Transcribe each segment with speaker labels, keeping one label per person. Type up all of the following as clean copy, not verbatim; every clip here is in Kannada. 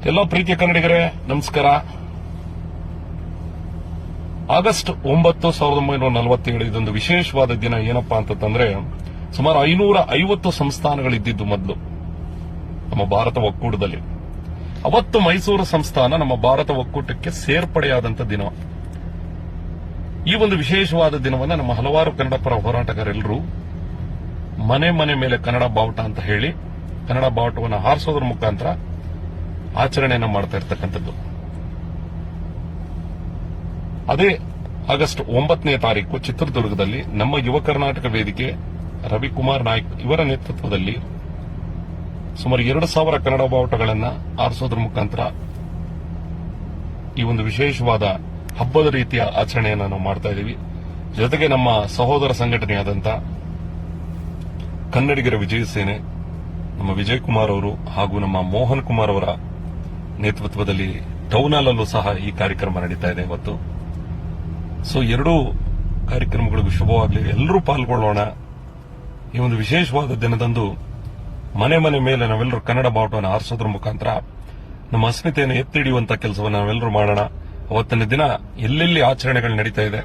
Speaker 1: ಎಲ್ಲ ಪ್ರೀತಿಯ ಕನ್ನಡಿಗರೇ ನಮಸ್ಕಾರ. ಆಗಸ್ಟ್ 9, 1947 ಇದೊಂದು ವಿಶೇಷವಾದ ದಿನ. ಏನಪ್ಪಾ ಅಂತಂದ್ರೆ ಸುಮಾರು 550 ಸಂಸ್ಥಾನಗಳಿದ್ದಿದ್ದು ಮೊದಲು ನಮ್ಮ ಭಾರತ ಒಕ್ಕೂಟದಲ್ಲಿ. ಅವತ್ತು ಮೈಸೂರು ಸಂಸ್ಥಾನ ನಮ್ಮ ಭಾರತ ಒಕ್ಕೂಟಕ್ಕೆ ಸೇರ್ಪಡೆಯಾದಂತ ದಿನ. ಈ ಒಂದು ವಿಶೇಷವಾದ ದಿನವನ್ನ ನಮ್ಮ ಹಲವಾರು ಕನ್ನಡ ಪರ ಹೋರಾಟಗಾರೆಲ್ಲರೂ ಮನೆ ಮನೆ ಮೇಲೆ ಕನ್ನಡ ಬಾವುಟ ಅಂತ ಹೇಳಿ ಕನ್ನಡ ಬಾವುಟವನ್ನು ಹಾರಿಸೋದ್ರ ಮುಖಾಂತರ ಆಚರಣೆಯನ್ನ ಮಾಡ್ತಾ ಇರ್ತಕ್ಕಂಥದ್ದು. ಅದೇ ಆಗಸ್ಟ್ 9ನೇ ತಾರೀಕು ಚಿತ್ರದುರ್ಗದಲ್ಲಿ ನಮ್ಮ ಯುವ ಕರ್ನಾಟಕ ವೇದಿಕೆ ರವಿಕುಮಾರ್ ನಾಯ್ಕ್ ಇವರ ನೇತೃತ್ವದಲ್ಲಿ ಸುಮಾರು 2,000 ಕನ್ನಡ ಬಾವುಟಗಳನ್ನು ಆರಿಸೋದ್ರ ಮುಖಾಂತರ ಈ ಒಂದು ವಿಶೇಷವಾದ ಹಬ್ಬದ ರೀತಿಯ ಆಚರಣೆಯನ್ನು ನಾವು ಮಾಡ್ತಾ ಇದ್ದೀವಿ. ಜೊತೆಗೆ ನಮ್ಮ ಸಹೋದರ ಸಂಘಟನೆಯಾದಂಥ ಕನ್ನಡಿಗರ ವಿಜಯ ಸೇನೆ, ನಮ್ಮ ವಿಜಯ್ ಕುಮಾರ್ ಅವರು ಹಾಗೂ ನಮ್ಮ ಮೋಹನ್ ಕುಮಾರ್ ಅವರ ನೇತೃತ್ವದಲ್ಲಿ ಟೌನ್ ಹಾಲ್ ಅಲ್ಲೂ ಸಹ ಈ ಕಾರ್ಯಕ್ರಮ ನಡೀತಾ ಇದೆ ಇವತ್ತು. ಸೊ ಎರಡೂ ಕಾರ್ಯಕ್ರಮಗಳಿಗೂ ಶುಭವಾಗಲಿ, ಎಲ್ಲರೂ ಪಾಲ್ಗೊಳ್ಳೋಣ. ಈ ಒಂದು ವಿಶೇಷವಾದ ದಿನದಂದು ಮನೆ ಮನೆ ಮೇಲೆ ನಾವೆಲ್ಲರೂ ಕನ್ನಡ ಬಾವುಟವನ್ನು ಆರಿಸೋದ್ರ ಮುಖಾಂತರ ನಮ್ಮ ಅಸ್ಮಿತೆಯನ್ನು ಎತ್ತಿ ಹಿಡಿಯುವಂತಹ ಕೆಲಸವನ್ನು ನಾವೆಲ್ಲರೂ ಮಾಡೋಣ. ಅವತ್ತಿನ ದಿನ ಎಲ್ಲೆಲ್ಲಿ ಆಚರಣೆಗಳು ನಡೀತಾ ಇದೆ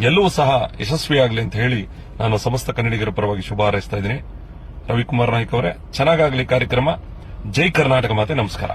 Speaker 1: ಎಲ್ಲವೂ ಸಹ ಯಶಸ್ವಿಯಾಗಲಿ ಅಂತ ಹೇಳಿ ನಾನು ಸಮಸ್ತ ಕನ್ನಡಿಗರ ಪರವಾಗಿ ಶುಭ ಹಾರೈಸ್ತಾ ಇದ್ದೀನಿ. ರವಿಕುಮಾರ್ ನಾಯ್ಕ್ ಅವರೇ, ಚೆನ್ನಾಗಾಗಲಿ ಕಾರ್ಯಕ್ರಮ. ಜೈ ಕರ್ನಾಟಕ ಮಾತೆ. ನಮಸ್ಕಾರ.